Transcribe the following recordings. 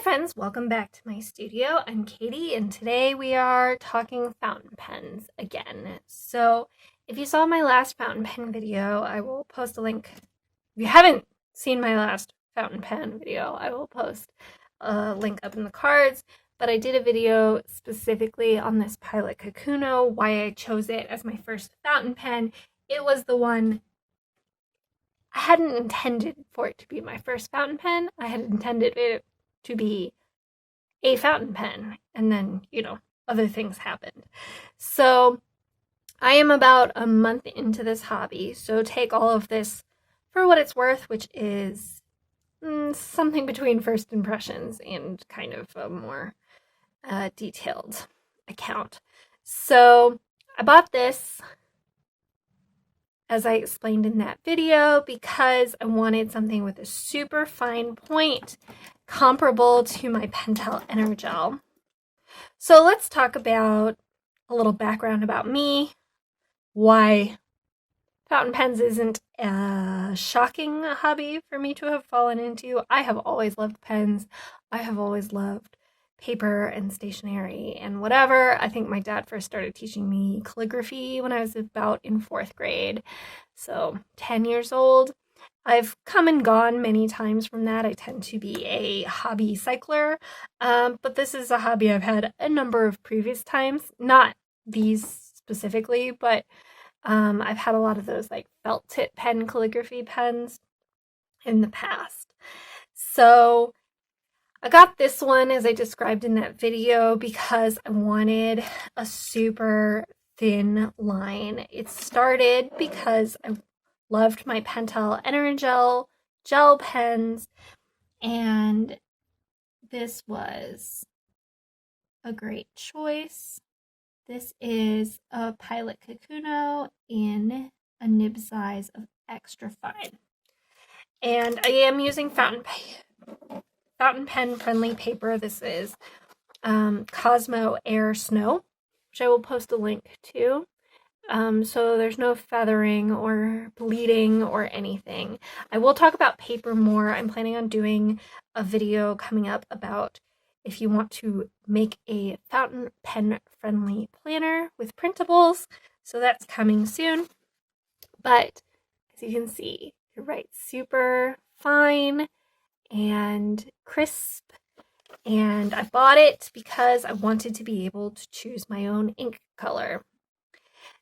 friends, welcome back to my studio. I'm Katie and today we are talking fountain pens again. So if you saw my last fountain pen video, I will post a link. If you haven't seen my last fountain pen video, I will post a link up in the cards. But I did a video specifically on this Pilot Kakuno, why I chose it as my first fountain pen. It was the one I hadn't intended for it to be my first fountain pen. I had intended it to be a fountain pen, and then, other things happened. So I am about a month into this hobby, so take all of this for what it's worth, which is something between first impressions and kind of a more detailed account. So I bought this, as I explained in that video, because I wanted something with a super fine point comparable to my Pentel Energel. So let's talk about a little background about me, why fountain pens isn't a shocking hobby for me to have fallen into. I have always loved pens. I have always loved paper and stationery and whatever. I think my dad first started teaching me calligraphy when I was about in 4th grade, so 10 years old. I've come and gone many times from that. I tend to be a hobby cycler, but this is a hobby I've had a number of previous times, not these specifically, but I've had a lot of those like felt tip pen calligraphy pens in the past. So I got this one, as I described in that video, because I wanted a super thin line. It started because I loved my Pentel Energel gel pens, and this was a great choice. This is a Pilot Kakuno in a nib size of extra fine. And I am using fountain pen friendly paper. This is Cosmo Air Snow, which I will post a link to. So there's no feathering or bleeding or anything. I will talk about paper more. I'm planning on doing a video coming up about if you want to make a fountain pen friendly planner with printables. So that's coming soon. But as you can see, it writes super fine and crisp, and I bought it because I wanted to be able to choose my own ink color.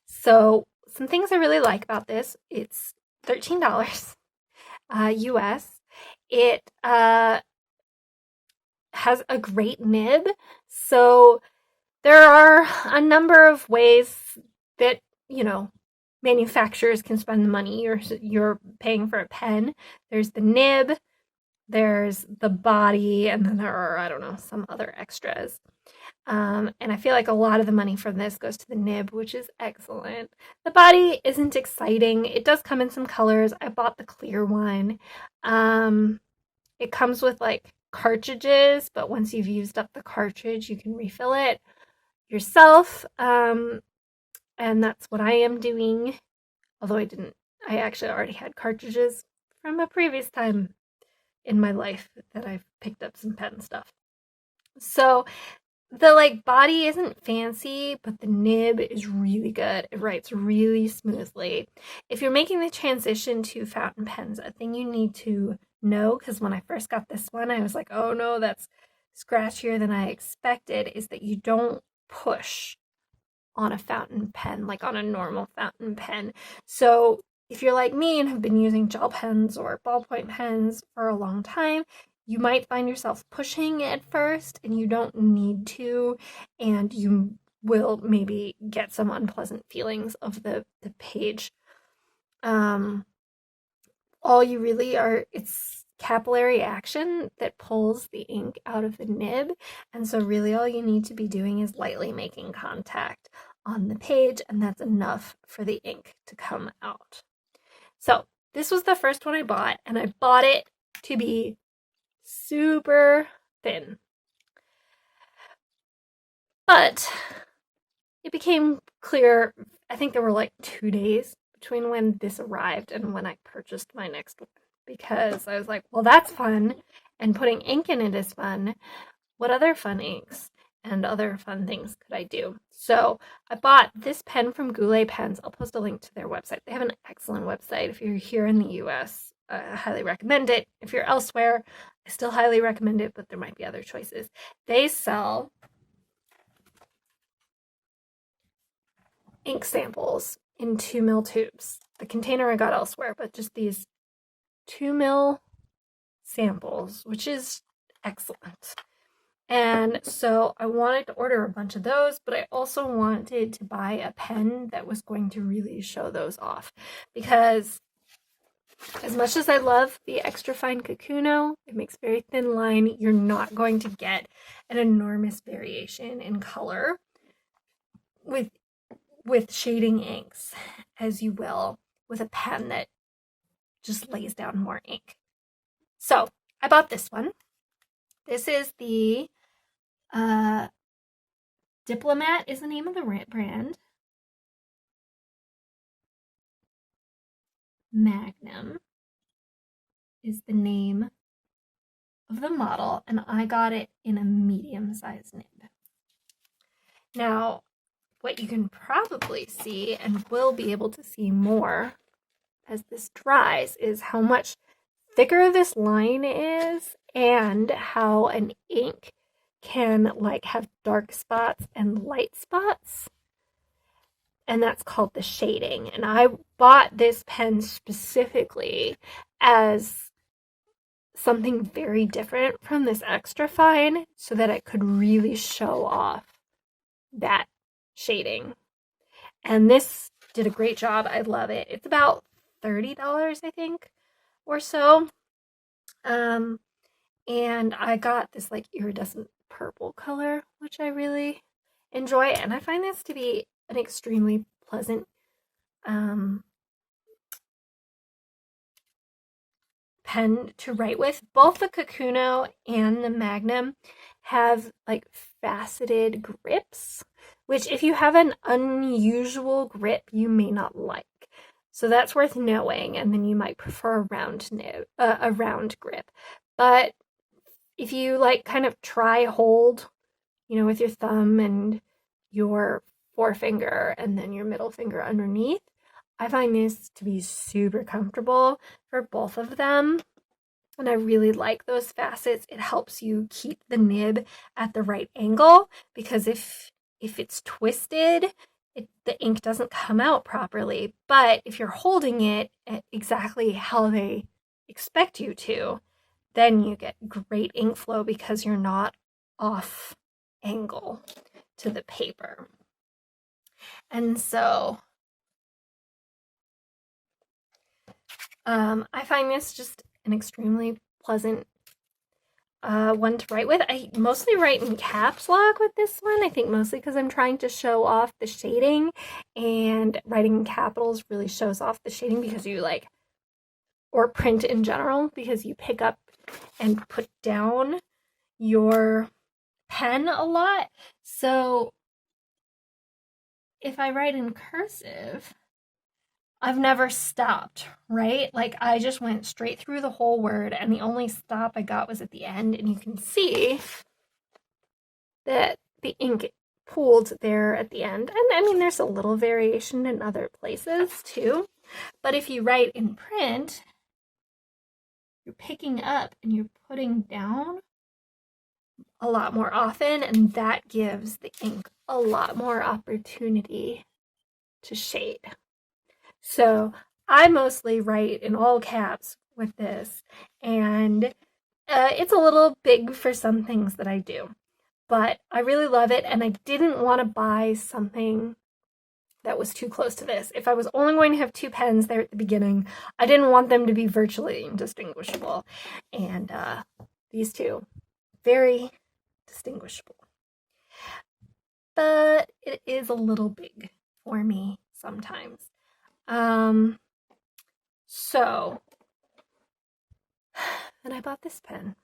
So some things I really like about this: it's $13 US. It has a great nib, so there are a number of ways that manufacturers can spend the money you're paying for a pen. There's the nib, there's the body, and then there are, I don't know, some other extras. And I feel like a lot of the money from this goes to the nib, which is excellent. The body isn't exciting. It does come in some colors. I bought the clear one. It comes with like cartridges, but once you've used up the cartridge, you can refill it yourself. And that's what I am doing. Although I actually already had cartridges from a previous time in my life that I've picked up some pen stuff. So the body isn't fancy, but the nib is really good. It writes really smoothly. If you're making the transition to fountain pens, a thing you need to know, because when I first got this one, I was like, oh no, that's scratchier than I expected, is that you don't push on a fountain pen, like on a normal fountain pen. So if you're like me and have been using gel pens or ballpoint pens for a long time, you might find yourself pushing at first, and you don't need to, and you will maybe get some unpleasant feelings of the page. All you really are, it's capillary action that pulls the ink out of the nib, and so really all you need to be doing is lightly making contact on the page, and that's enough for the ink to come out. So this was the first one I bought, and I bought it to be super thin. But it became clear, I think there were like 2 days between when this arrived and when I purchased my next one. because I was like, well, that's fun, and putting ink in it is fun. What other fun inks and other fun things could I do? So I bought this pen from Goulet Pens. I'll post a link to their website. They have an excellent website. If you're here in the US, I highly recommend it. If you're elsewhere, I still highly recommend it, but there might be other choices. They sell ink samples in 2 ml tubes. The container I got elsewhere, but just these 2 ml samples, which is excellent. And so I wanted to order a bunch of those, but I also wanted to buy a pen that was going to really show those off, because as much as I love the extra fine Kakuno, it makes very thin line. You're not going to get an enormous variation in color with shading inks as you will with a pen that just lays down more ink. So I bought this one. This is the Diplomat is the name of the brand. Magnum is the name of the model, and I got it in a medium-sized nib. Now, what you can probably see, and will be able to see more as this dries, is how much thicker this line is and how an ink can like have dark spots and light spots. And that's called the shading. And I bought this pen specifically as something very different from this extra fine so that it could really show off that shading. And this did a great job. I love it. It's about $30, I think, or so. And I got this like iridescent purple color, which I really enjoy. And I find this to be an extremely pleasant pen to write with. Both the Kakuno and the Magnum have like faceted grips, which if you have an unusual grip, you may not like. So that's worth knowing, and then you might prefer a round grip. But if you like kind of try hold, with your thumb and your forefinger and then your middle finger underneath, I find this to be super comfortable for both of them. And I really like those facets. It helps you keep the nib at the right angle, because if it's twisted, the ink doesn't come out properly. But if you're holding it at exactly how they expect you to, then you get great ink flow because you're not off angle to the paper. And so I find this just an extremely pleasant one to write with. I mostly write in caps lock with this one. I think mostly because I'm trying to show off the shading, and writing in capitals really shows off the shading because you or print in general, because you pick up and put down your pen a lot. So if I write in cursive, I've never stopped, right? Like I just went straight through the whole word, and the only stop I got was at the end, and you can see that the ink pooled there at the end. And I mean, there's a little variation in other places too, but if you write in print, you're picking up and you're putting down a lot more often, and that gives the ink a lot more opportunity to shade. So I mostly write in all caps with this, and it's a little big for some things that I do, but I really love it, and I didn't want to buy something that was too close to this. If I was only going to have 2 pens there at the beginning, I didn't want them to be virtually indistinguishable, and these two, very distinguishable. But it is a little big for me sometimes. So, and I bought this pen.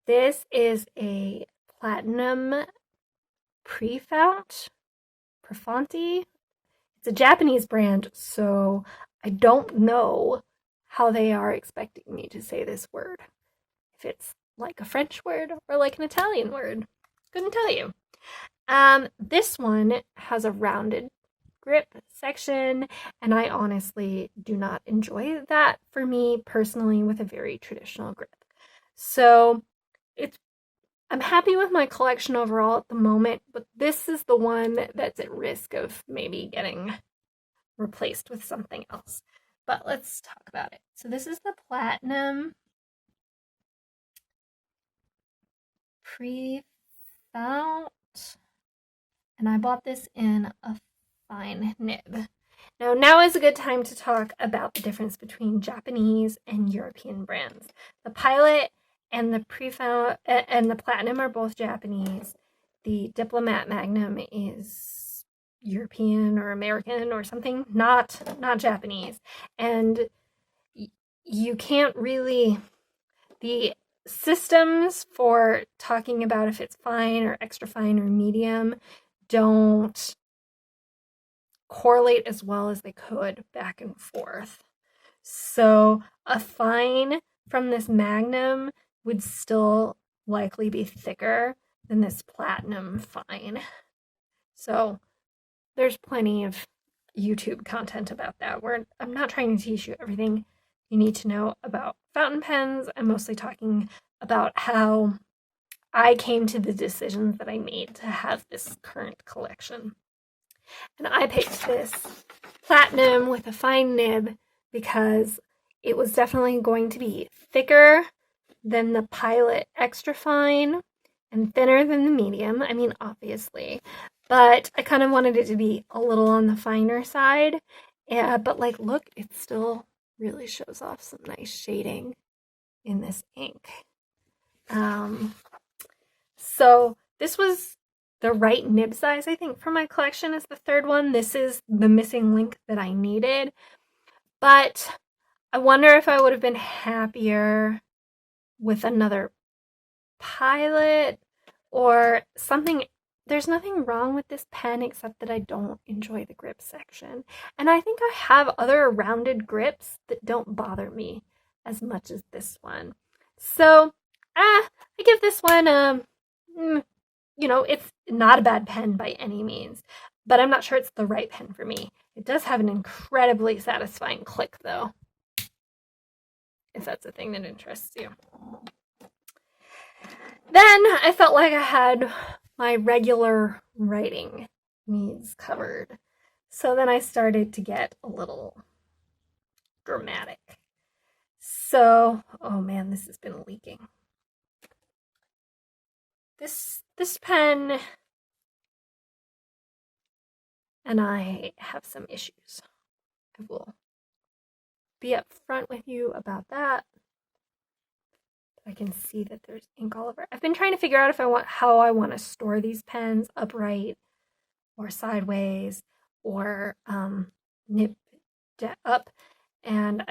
This is a platinum Prefounte. It's a Japanese brand, so I don't know how they are expecting me to say this word. If it's like a French word or like an Italian word. Couldn't tell you. This one has a rounded grip section, and I honestly do not enjoy that for me personally with a very traditional grip. So I'm happy with my collection overall at the moment, but this is the one that's at risk of maybe getting replaced with something else. But let's talk about it. So this is the Platinum Prefounte, and I bought this in a fine nib. Now is a good time to talk about the difference between Japanese and European brands. The Pilot and the Prefounte and the Platinum are both Japanese. The Diplomat Magnum is European or American or something, not Japanese. And you can't really, the systems for talking about if it's fine or extra fine or medium don't correlate as well as they could back and forth. So a fine from this Magnum would still likely be thicker than this Platinum fine. So there's plenty of YouTube content about that. I'm not trying to teach you everything you need to know about fountain pens. I'm mostly talking about how I came to the decisions that I made to have this current collection. And I picked this Platinum with a fine nib because it was definitely going to be thicker than the Pilot Extra Fine and thinner than the medium. I mean, obviously, but I kind of wanted it to be a little on the finer side. But like, look, it still really shows off some nice shading in this ink. So this was the right nib size, I think, for my collection is the third one. This is the missing link that I needed. But I wonder if I would have been happier with another Pilot or something. There's nothing wrong with this pen except that I don't enjoy the grip section. And I think I have other rounded grips that don't bother me as much as this one. So, I give this one, it's not a bad pen by any means, but I'm not sure it's the right pen for me. It does have an incredibly satisfying click, though, if that's a thing that interests you. Then I felt like I had my regular writing needs covered. So then I started to get a little dramatic. So, oh man, this has been leaking. This pen and I have some issues. I will be upfront with you about that. I can see that there's ink all over. I've been trying to figure out how I want to store these pens, upright or sideways or nib up. And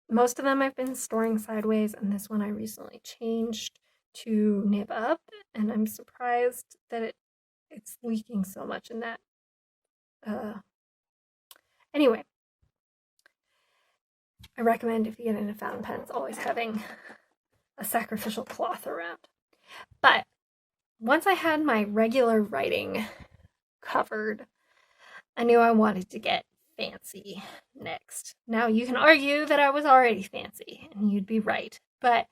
most of them I've been storing sideways, and this one I recently changed to nib up, and I'm surprised that it's leaking so much in that. Anyway, I recommend if you get into fountain pens, always having a sacrificial cloth around. But once I had my regular writing covered, I knew I wanted to get fancy next. Now, you can argue that I was already fancy, and you'd be right. But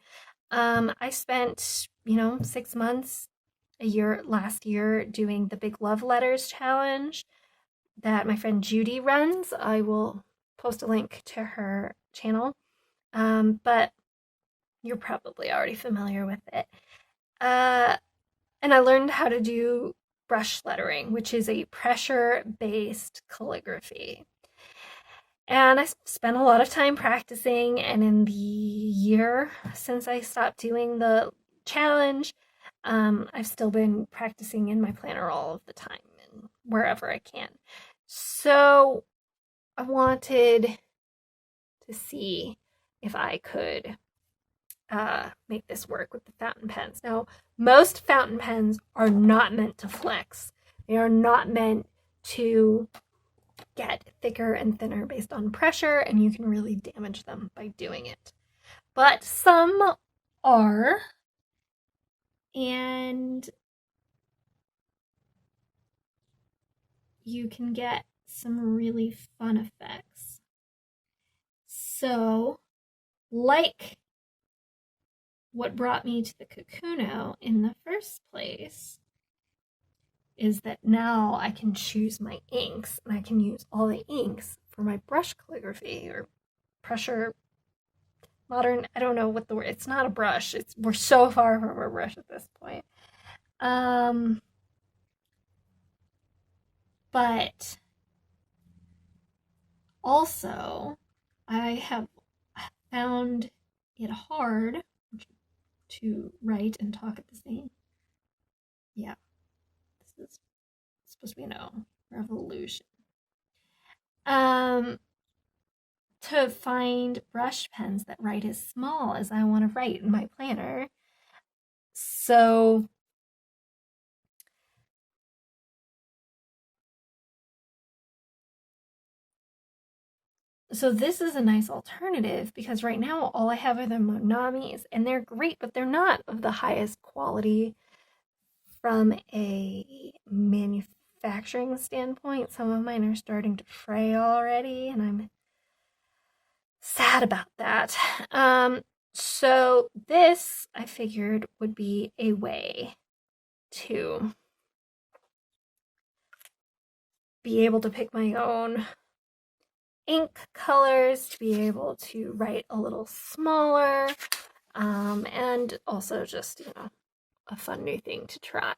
I spent, 6 months, last year doing the Big Love Letters challenge that my friend Judy runs. I will post a link to her channel. But you're probably already familiar with it. And I learned how to do brush lettering, which is a pressure-based calligraphy. And I spent a lot of time practicing, and in the year since I stopped doing the challenge, I've still been practicing in my planner all of the time and wherever I can. So I wanted to see if I could make this work with the fountain pens. Now, most fountain pens are not meant to flex. They are not meant to get thicker and thinner based on pressure, and you can really damage them by doing it. But some are, and you can get some really fun effects. So, like what brought me to the Kakuno in the first place is that now I can choose my inks, and I can use all the inks for my brush calligraphy or pressure modern. I don't know what the word. It's not a brush. We're so far from a brush at this point. But also, I have found it hard to write and talk at the same. Yeah, this is supposed to be no revolution. To find brush pens that write as small as I want to write in my planner. So this is a nice alternative because right now all I have are the Monamis, and they're great, but they're not of the highest quality from a manufacturing standpoint. Some of mine are starting to fray already, and I'm sad about that. So this, I figured, would be a way to be able to pick my own ink colors, to be able to write a little smaller, and also just, a fun new thing to try.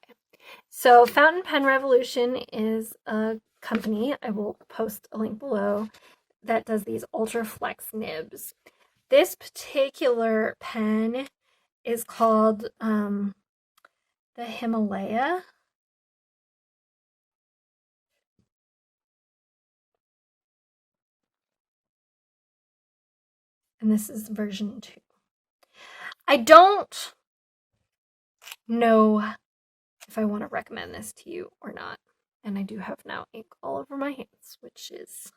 So Fountain Pen Revolution is a company, I will post a link below, that does these Ultra Flex nibs. This particular pen is called the Himalaya. And this is version 2. I don't know if I want to recommend this to you or not. And I do have now ink all over my hands, which is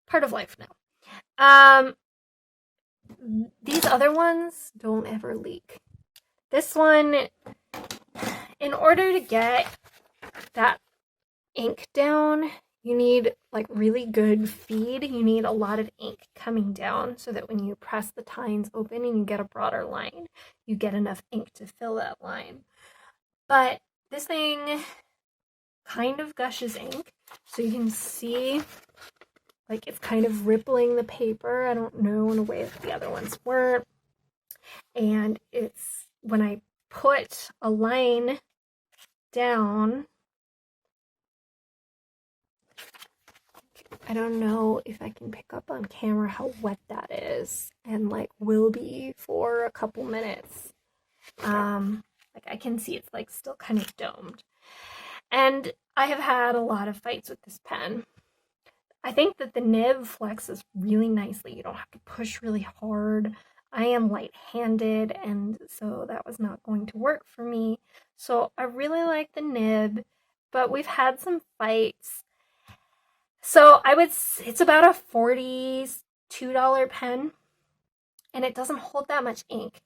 part of life now. These other ones don't ever leak. This one, in order to get that ink down, you need like really good feed. You need a lot of ink coming down so that when you press the tines open and you get a broader line, you get enough ink to fill that line. But this thing kind of gushes ink, so you can see like it's kind of rippling the paper. I don't know, in a way that the other ones weren't. And it's when I put a line down, I don't know if I can pick up on camera how wet that is, and like will be for a couple minutes. Like I can see it's like still kind of domed. And I have had a lot of fights with this pen. I think that the nib flexes really nicely. You don't have to push really hard. I am light-handed, and so that was not going to work for me. So I really like the nib, but we've had some fights. So it's about a $42 pen, and it doesn't hold that much ink.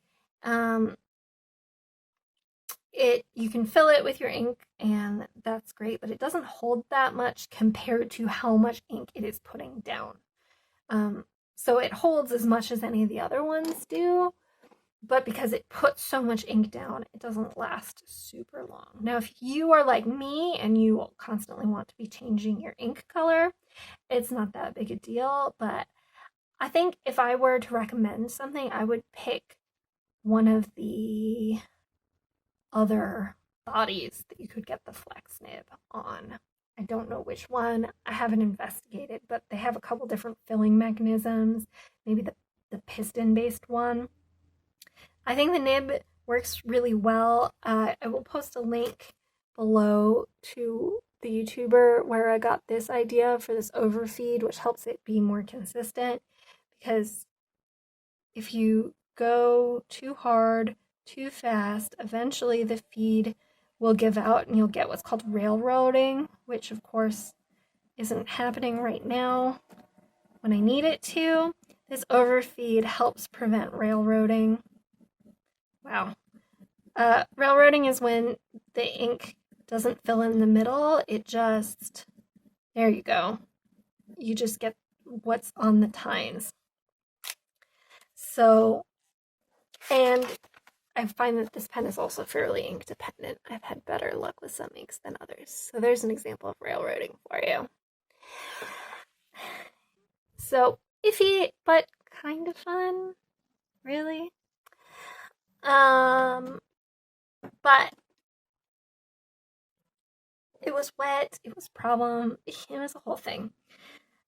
You can fill it with your ink, and that's great, but it doesn't hold that much compared to how much ink it is putting down. So it holds as much as any of the other ones do, but because it puts so much ink down, it doesn't last super long. Now, if you are like me and you constantly want to be changing your ink color, it's not that big a deal, but I think if I were to recommend something, I would pick one of the other bodies that you could get the flex nib on. I don't know which one. I haven't investigated, but they have a couple different filling mechanisms. Maybe the piston-based one. I think the nib works really well. I will post a link below to the YouTuber where I got this idea for this overfeed, which helps it be more consistent, because if you go too hard, too fast, eventually the feed will give out and you'll get what's called railroading, which of course isn't happening right now when I need it to. This overfeed helps prevent railroading. Wow. Railroading is when the ink doesn't fill in the middle. It just, there you go. You just get what's on the tines. So, and I find that this pen is also fairly ink dependent. I've had better luck with some inks than others. So there's an example of railroading for you. So iffy, but kind of fun, really. But it was wet, it was a problem, it was a whole thing.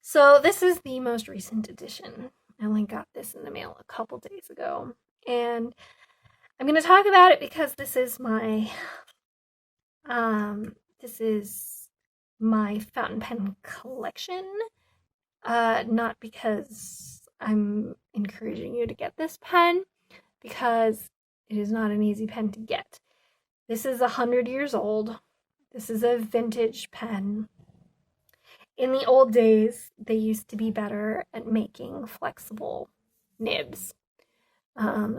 So this is the most recent edition. I only got this in the mail a couple days ago. And I'm going to talk about it because this is my fountain pen collection. Not because I'm encouraging you to get this pen, because it is not an easy pen to get. This is 100 years old. This is a vintage pen. In the old days, they used to be better at making flexible nibs.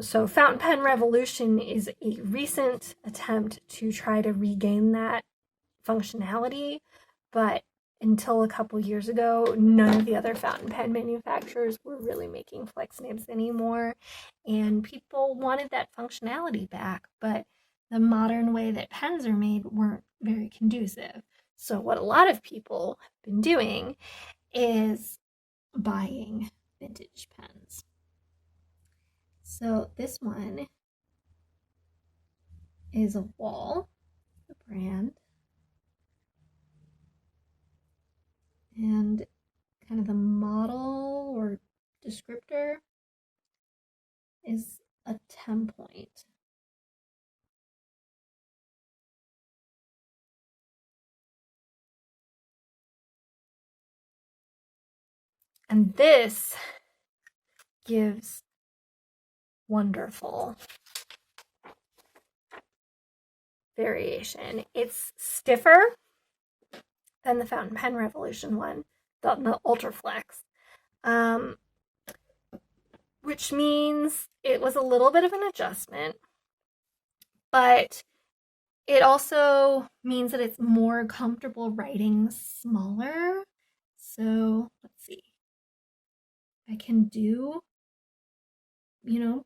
So Fountain Pen Revolution is a recent attempt to try to regain that functionality, but until a couple years ago, none of the other fountain pen manufacturers were really making flex nibs anymore, and people wanted that functionality back, but the modern way that pens are made weren't very conducive. So what a lot of people have been doing is buying vintage pens. So this one is a Wall, the brand, and kind of the model or descriptor is a 10 point. And this gives wonderful variation. It's stiffer than the Fountain Pen Revolution one, the Ultra Flex, which means it was a little bit of an adjustment, but it also means that it's more comfortable writing smaller. So let's see. I can do,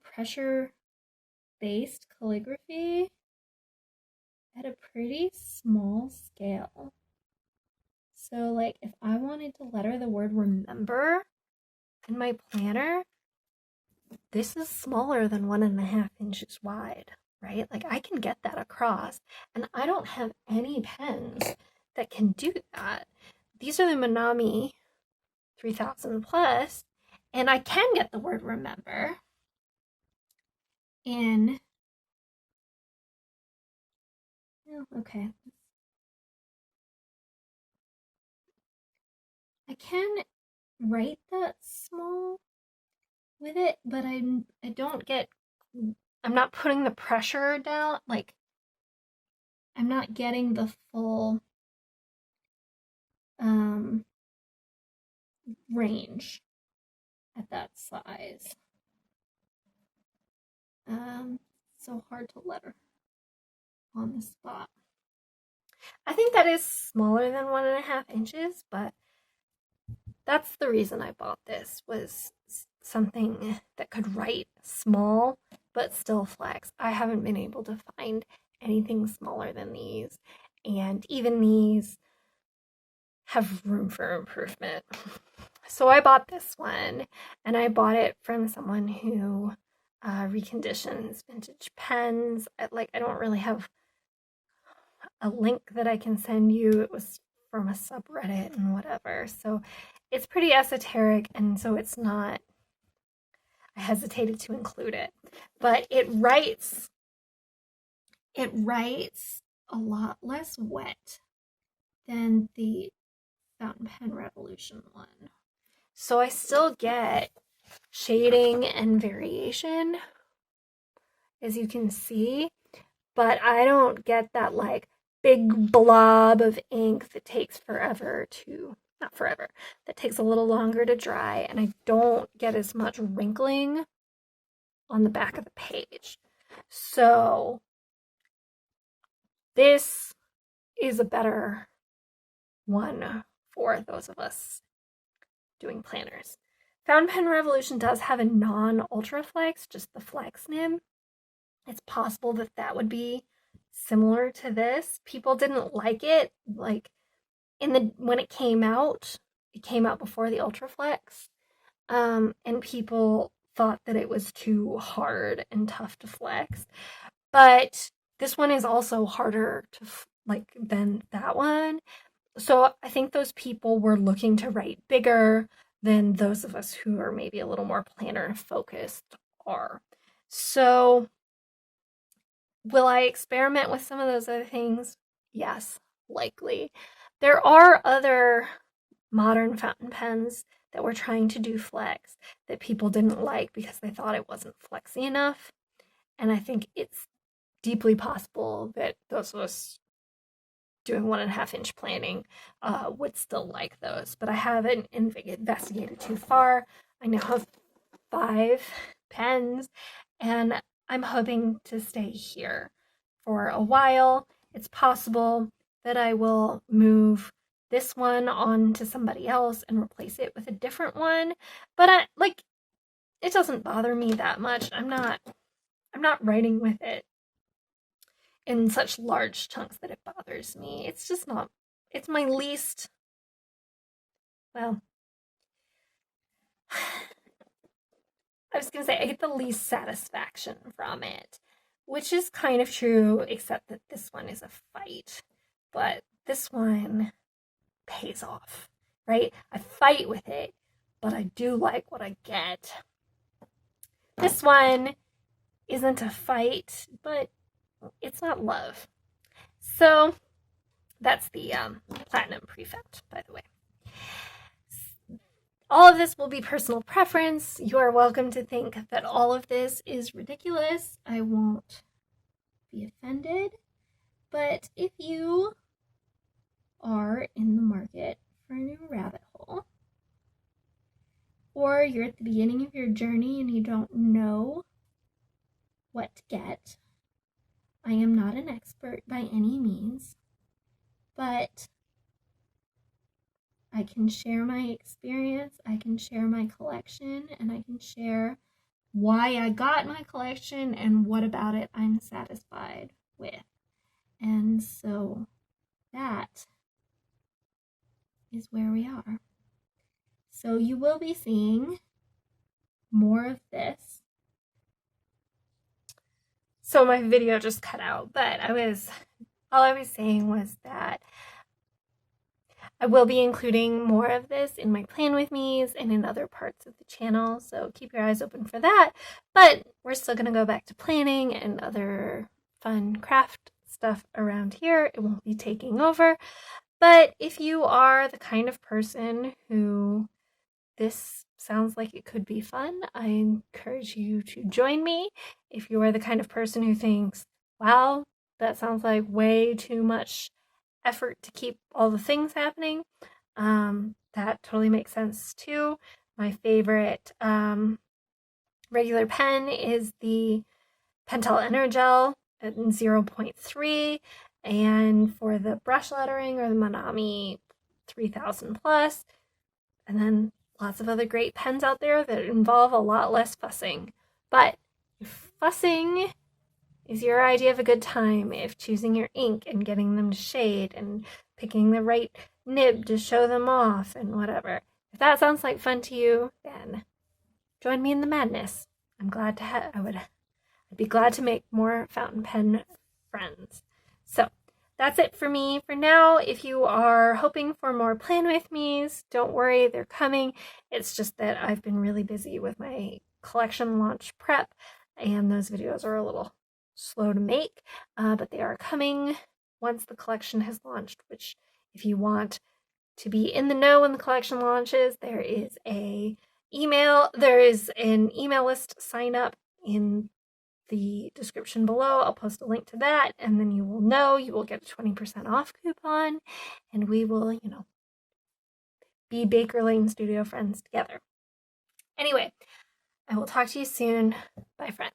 pressure-based calligraphy at a pretty small scale. So, like, if I wanted to letter the word remember in my planner, this is smaller than 1.5 inches wide, right? Like, I can get that across, and I don't have any pens that can do that. These are the Monami 3000 plus, and I can get the word remember in, okay. I can write that small with it, but I'm not putting the pressure down, like, I'm not getting the full range at that size. So hard to letter on the spot. I think that is smaller than 1.5 inches, but that's the reason I bought this, was something that could write small but still flex. I haven't been able to find anything smaller than these, and even these have room for improvement. So I bought this one, and I bought it from someone who reconditions vintage pens. I don't really have a link that I can send you. It was from a subreddit and whatever. So it's pretty esoteric, and so it's not, I hesitated to include it. But it writes a lot less wet than the Fountain Pen Revolution one. So I still get shading and variation, as you can see, but I don't get that like big blob of ink that takes forever to not forever, that takes a little longer to dry, and I don't get as much wrinkling on the back of the page. So this is a better one for those of us doing planners. Fountain Pen Revolution does have a non-Ultra Flex, just the Flex nib. It's possible that that would be similar to this. People didn't like it, like when it came out before the Ultra Flex, and people thought that it was too hard and tough to flex. But this one is also harder to like than that one. So I think those people were looking to write bigger than those of us who are maybe a little more planner focused are. So will I experiment with some of those other things? Yes, likely. There are other modern fountain pens that were trying to do flex that people didn't like because they thought it wasn't flexy enough. And I think it's deeply possible that those of us doing 1.5 inch planning would still like those, but I haven't investigated too far. I now have 5 pens, and I'm hoping to stay here for a while. It's possible that I will move this one on to somebody else and replace it with a different one, but it doesn't bother me that much. I'm not writing with it in such large chunks that it bothers me. It's just not, it's my least, well, I was going to say I get the least satisfaction from it, which is kind of true, except that this one is a fight. But this one pays off, right? I fight with it, but I do like what I get. This one isn't a fight, but it's not love. So that's the Platinum Prefounte, by the way. All of this will be personal preference. You are welcome to think that all of this is ridiculous. I won't be offended. But if you are in the market for a new rabbit hole, or you're at the beginning of your journey and you don't know what to get, I am not an expert by any means, but I can share my experience, I can share my collection, and I can share why I got my collection and what about it I'm satisfied with. And so that is where we are. So you will be seeing more of this. So my video just cut out, but all I was saying was that I will be including more of this in my Plan With Me's and in other parts of the channel, so keep your eyes open for that. But we're still going to go back to planning and other fun craft stuff around here. It won't be taking over. But if you are the kind of person who this sounds like it could be fun, I encourage you to join me. If you are the kind of person who thinks, wow, that sounds like way too much effort to keep all the things happening, that totally makes sense too. My favorite regular pen is the Pentel Energel at 0.3, and for the brush lettering or the Monami 3000 plus, and then lots of other great pens out there that involve a lot less fussing. But if fussing is your idea of a good time, if choosing your ink and getting them to shade and picking the right nib to show them off and whatever, if that sounds like fun to you, then join me in the madness. I'm glad to I'd be glad to make more fountain pen friends. So that's it for me for now. If you are hoping for more Plan With Me's, don't worry, they're coming. It's just that I've been really busy with my collection launch prep, and those videos are a little slow to make, but they are coming once the collection has launched, which if you want to be in the know when the collection launches, there is an email list sign up in the description below. I'll post a link to that, and then you will get a 20% off coupon, and we will, be Baker Lane Studio friends together. Anyway, I will talk to you soon. Bye, friends.